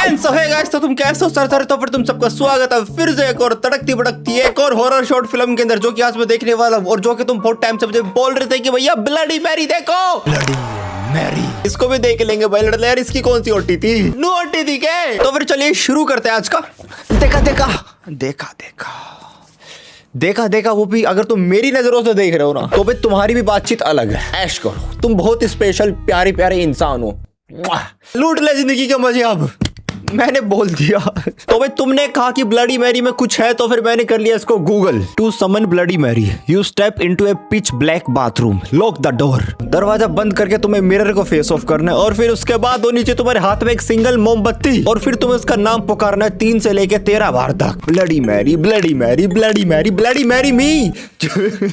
And so hey guys, तो तुम कैसे हो सर? तो फिर तुम सबका स्वागत है फिर से एक और तड़कती भड़कती एक और हॉरर शॉर्ट फिल्म के अंदर, जो कि आज मैं देखने वाला हूं और जो कि तुम बहुत टाइम से मुझे बोल रहे थे कि भैया ब्लडी मैरी देखो। ब्लडी मैरी, इसको भी देख लेंगे भाई लड़ले यार। इसकी कौन सी ओटी थी? नो ओटी थी क्या? तो फिर चलिए शुरू करते हैं आज का देखा देखा देखा देखा देखा देखा। वो भी अगर तुम मेरी नजरों से देख रहे हो ना, तो भाई तुम्हारी भी बातचीत अलग है। ऐश करो, तुम बहुत स्पेशल प्यारे प्यारे इंसान हो। लूट ले जिंदगी के मजे। अब मैंने बोल दिया तो भाई तुमने कहा कि ब्लडी मैरी में कुछ है, तो फिर मैंने कर लिया इसको Google. To summon Bloody Mary you step into a pitch black bathroom, lock the door. दरवाजा बंद करके तुम्हें मिरर को फेस ऑफ करना है और फिर उसके बाद वो नीचे तुम्हारे हाथ में एक सिंगल मोमबत्ती और फिर तुम्हें उसका नाम पुकारना है 3 से लेके 13 बार तक। Bloody Mary bloody Mary bloody Mary bloody Mary me.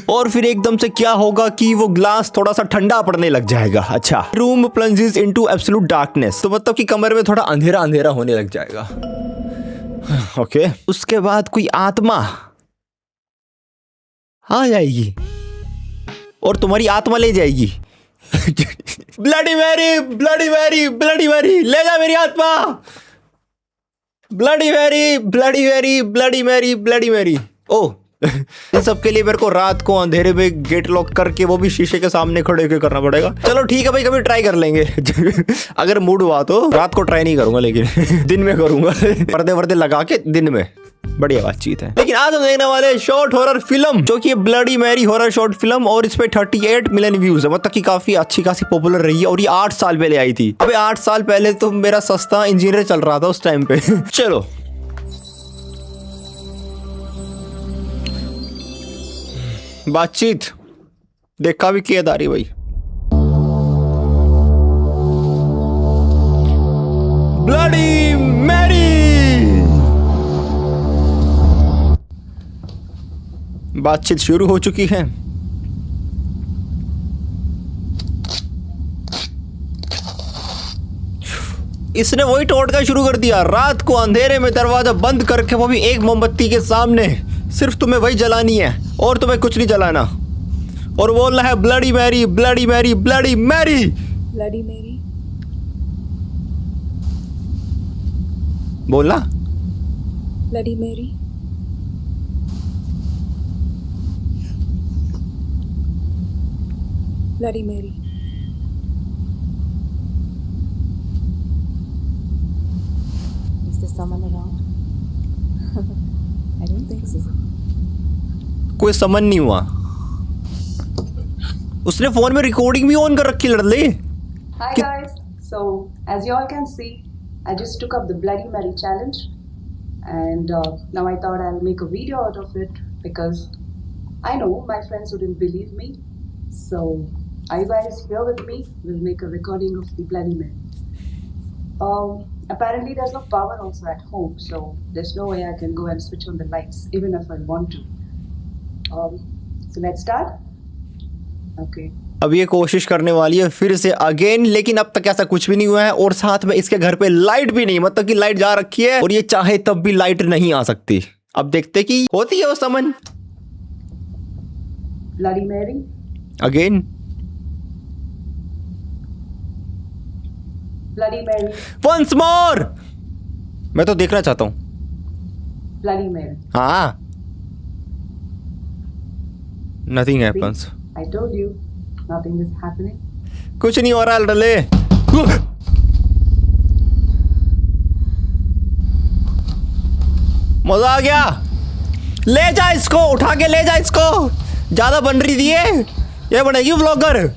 और फिर एकदम से क्या होगा कि वो ग्लास थोड़ा सा ठंडा पड़ने लग जाएगा। अच्छा, room plunges into absolute darkness, तो मतलब कि कमरे में थोड़ा अंधेरा अंधेरा होने लग जाएगा। ओके, उसके बाद कोई आत्मा आ जाएगी और तुम्हारी आत्मा ले जाएगी। Bloody Mary bloody Mary bloody Mary, ले जा मेरी आत्मा। Bloody Mary bloody Mary bloody Mary bloody Mary. ओह, इन सब के लिए मेरे को रात को अंधेरे में गेट लॉक करके वो भी शीशे के सामने खड़े होकर करना पड़ेगा। चलो ठीक है भाई, कभी ट्राई कर लेंगे। अगर मूड हुआ तो रात को ट्राई नहीं करूंगा, लेकिन दिन में करूंगा। पर्दे वर्दे लगा के दिन में बढ़िया बातचीत है। लेकिन आज हम देखने वाले शॉर्ट हॉरर फिल्म, जो कि Bloody Mary horror short film, और इस पे 38 मिलियन व्यूज है। मतलब कि काफी अच्छी खासी पॉपुलर रही है और ये 8 साल पहले आई थी। अबे 8 साल पहले तो मेरा सस्ता इंजीनियर चल रहा था उस टाइम पे। चलो बातचीत देखा भी किया दारी भाई। ब्लडी मैरी बातचीत शुरू हो चुकी है। इसने वही टोटका शुरू कर दिया। रात को अंधेरे में दरवाजा बंद करके, वो भी एक मोमबत्ती के सामने। सिर्फ तुम्हें वही जलानी है और तुम्हें कुछ नहीं जलाना, और बोलना है bloody Mary bloody Mary bloody Mary bloody Mary. बोलना bloody Mary. Bloody Mary. Is there someone around? I don't think so. कोई समन नहीं हुआ। उसने फोन में रिकॉर्डिंग भी ऑन कर रखी लड़ले। Hi guys, so as you all can see, I just took up the Bloody Mary challenge, and now I thought I'll make a video out of it because I know my friends wouldn't believe me. So are you guys here with me? We'll make a recording of the Bloody Mary. Apparently there's no power also at home, so there's no way I can go and switch on the lights even if I want to. So let's start. Okay. अब ये कोशिश करने वाली है फिर से again, लेकिन अब तक ऐसा कुछ भी नहीं हुआ है और साथ में इसके घर पे लाइट भी नहीं। मतलब कि लाइट जा रखी है और ये चाहे तब भी लाइट नहीं आ सकती। अब देखते कि होती है वो summon. Bloody Mary. Again Bloody Mary. Once more. मैं तो देखना चाहता हूँ। Bloody Mary. हाँ, nothing happens. I told you, nothing is happening. कुछ नहीं हो रहा लड़ले। मजा आ गया। ले जा इसको, उठा के ले जा इसको। ज्यादा बन रही थी ये बनेगी व्लॉगर।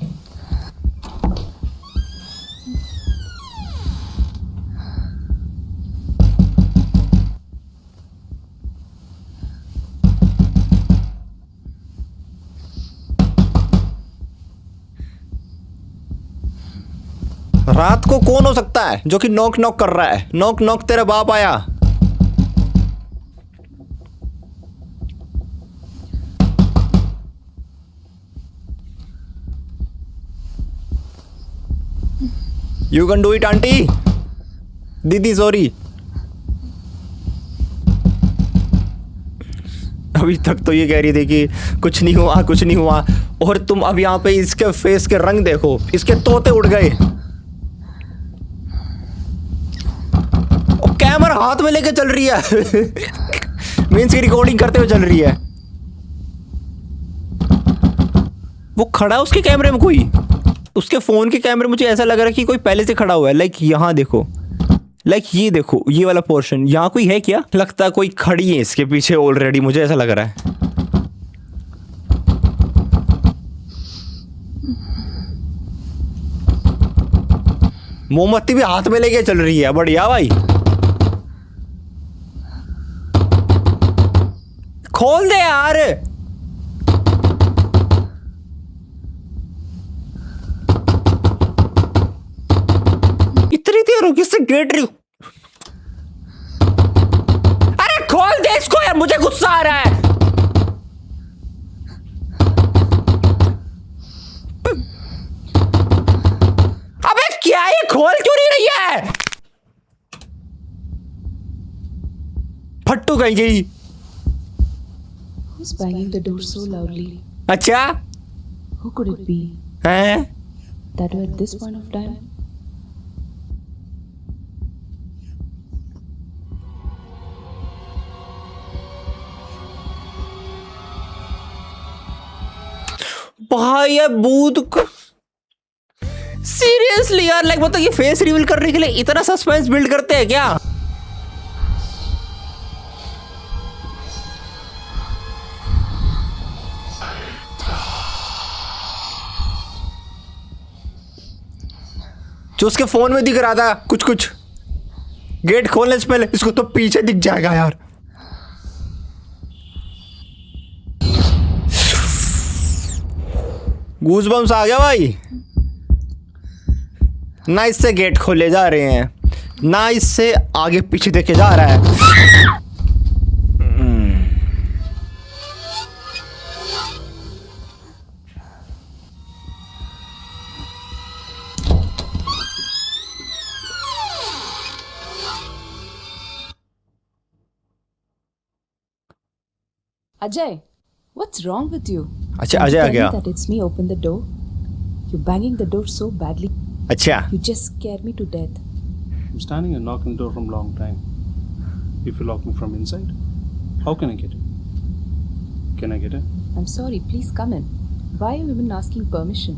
रात को कौन हो सकता है जो कि नॉक नॉक कर रहा है? नॉक नॉक, तेरा बाप आया। You can do it aunty. दीदी सॉरी। अभी तक तो ये कह रही थी कि कुछ नहीं हुआ कुछ नहीं हुआ, और तुम अब यहाँ पे इसके फेस के रंग देखो, इसके तोते उड़ गए। कैमरा हाथ में लेके चल रही है। मीन्स की रिकॉर्डिंग करते हुए चल रही है। वो खड़ा है उसके कैमरे में कोई, उसके फोन के कैमरे मुझे ऐसा लग रहा है कि कोई पहले से खड़ा हुआ है। लाइक यहाँ देखो, लाइक ये देखो, ये वाला पोर्शन, यहाँ कोई है क्या? लगता है कोई खड़ी है इसके पीछे ऑलरेडी, मुझे ऐसा लग रहा है। मोमबत्ती भी हाथ में लेके चल रही है। बढ़िया भाई, खोल दे यार। इतनी देर हो गई इससे गेट रही। अरे खोल दे इसको यार, मुझे गुस्सा आ रहा है। अबे क्या ये खोल क्यों नहीं रही है? फट्टू कहीं गई। Who's banging the door so loudly? अच्छा Who could it be? हैं? That were at this point of time? भाई ये भूत सीरियसली यार, लाइक मतलब ये फेस रिवील करने के लिए इतना सस्पेंस बिल्ड करते हैं क्या? जो उसके फोन में दिख रहा था कुछ कुछ, गेट खोलने से पहले इसको तो पीछे दिख जाएगा यार। गूज़बम्स आ गया भाई। ना इससे गेट खोले जा रहे हैं, ना इससे आगे पीछे देखे जा रहा है। Ajay, what's wrong with you? अच्छा अजय आ Tell me गया। that it's me. Open the door. You're banging the door so badly. अच्छा You just scared me to death. I'm standing and knocking the door from long time. If you lock me from inside, how can I get in? Can I get in? I'm sorry. Please come in. Why are you even asking permission?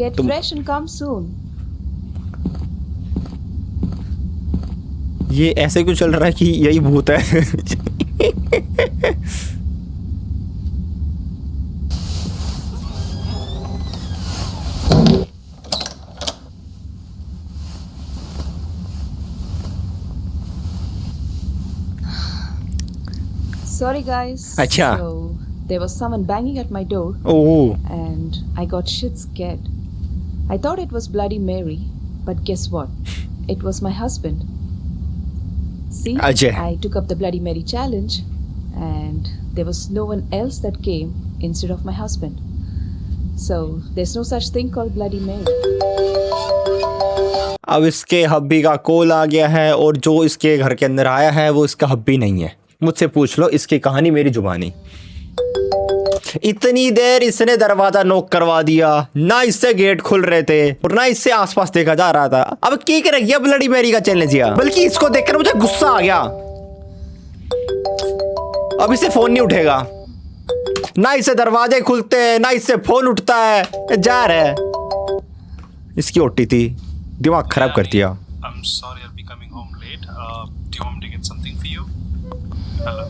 Get fresh and come soon. ये ऐसे क्यों चल रहा है कि यही भूत है? Sorry, guys. अच्छा। So there was someone banging at my door, oh and I got shit scared. I thought it was Bloody Mary, but guess what? It was my husband. See, Ajay. I took up the Bloody Mary challenge, and there was no one else that came instead of my husband. So there's no such thing called Bloody Mary. अब इसके hubby का call आ गया है, और जो इसके घर के अंदर आया है वो इसका हब्बी नहीं है। मुझसे पूछ लो, इसकी कहानी मेरी जुबानी। इतनी देर इसने दरवाजा नॉक करवा दिया, ना इससे गेट खुल रहे थे और ना इससे आसपास देखा जा रहा था। अब की कर गया ब्लडी मैरी का चैलेंज किया, बल्कि इसको देखकर मुझे गुस्सा आ गया। अब इसे फोन नहीं उठेगा, ना इससे दरवाजे खुलते हैं, ना इससे फोन उठता है। जा रहा है, इसकी ओटी थी, दिमाग खराब कर दिया। I'm sorry, I'll be coming home late. Do you want me to get something for you? Hello?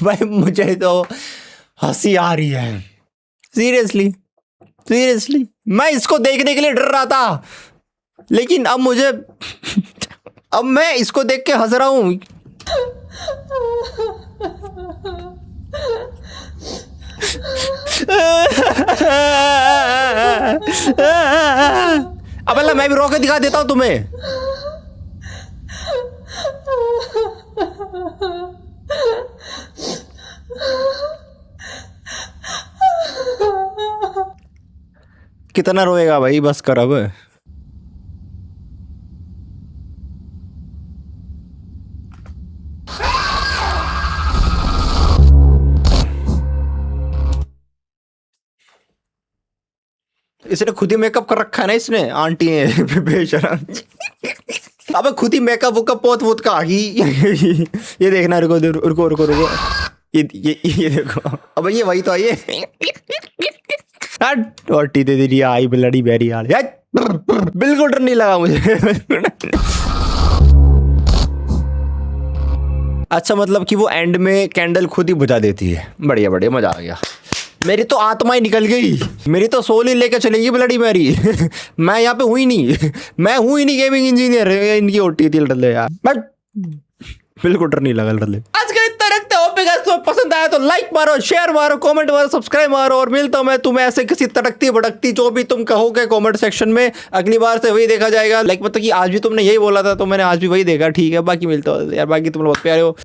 भाई मुझे तो हंसी आ रही है। सीरियसली सीरियसली, मैं इसको देखने के लिए डर रहा था, लेकिन अब मुझे अब मैं इसको देख के हंस रहा हूं। अब अल्लाह, मैं भी रोक के दिखा देता हूं तुम्हें। कितना रोएगा भाई, बस कर अब। इसने खुद ही मेकअप कर रखा है ना इसने, आंटी है बेशरम। अबे खुद ही मेकअप वुकअप पोत वोत का आ गई। ये देखना, रुको रुको रुको रुको, ये देखो, अब ये वही तो आई है। और टीते तेरी आई ब्लडी बैरी यार, बिल्कुल डर नहीं लगा मुझे। अच्छा, मतलब कि वो एंड में कैंडल खुद ही बुझा देती है। बढ़िया बढ़िया, मजा आ गया। मेरी तो आत्मा ही निकल गई, मेरी तो सोल ही लेके चलेगी ब्लडी मैरी। मैं यहाँ पे हुई नहीं, मैं हूँ ही नहीं गेमिंग इंजीनियर। इनकी ओटी थी लड़ले यार, बट बिल्कुल डर नहीं लगा लड़ले। आज का इतना रखते हो, तो पसंद आया तो लाइक मारो, शेयर मारो, कमेंट मारो, सब्सक्राइब मारो, और मिलता हूं मैं तुम्हें ऐसे किसी तड़कती भड़कती जो भी तुम कहोगे कमेंट सेक्शन में। अगली बार से वही देखा जाएगा। लाइक मतलब कि आज भी तुमने यही बोला था तो मैंने आज भी वही देखा, ठीक है। बाकी मिलता हो यार, बाकी तुम लोग बहुत प्यारे हो।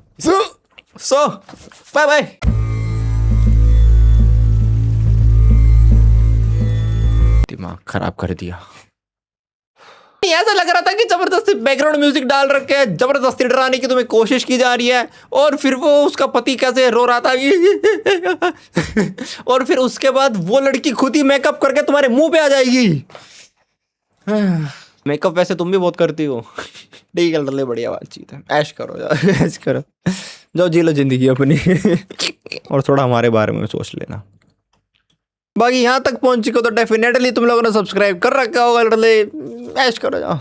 सो बाय बाय। दिमाग खराब कर दिया। ऐसा लग रहा था कि जबरदस्ती बैकग्राउंड म्यूजिक डाल रखे है, जबरदस्ती डराने की तुम्हें कोशिश की जा रही है, और फिर वो उसका पति कैसे रो रहा था। और फिर उसके बाद वो लड़की खुद ही मेकअप करके तुम्हारे मुंह पे आ जाएगी। मेकअप वैसे तुम भी बहुत करती हो। ठीक है, डरले बढ़िया बातचीत है। ऐश करो यार, ऐश करो, जाओ जी लो जिंदगी अपनी। और थोड़ा हमारे बारे में सोच लेना। बाकी यहाँ तक पहुंच चुके तो डेफिनेटली तुम लोगों ने सब्सक्राइब कर रखा होगा। ऐश करो जाओ।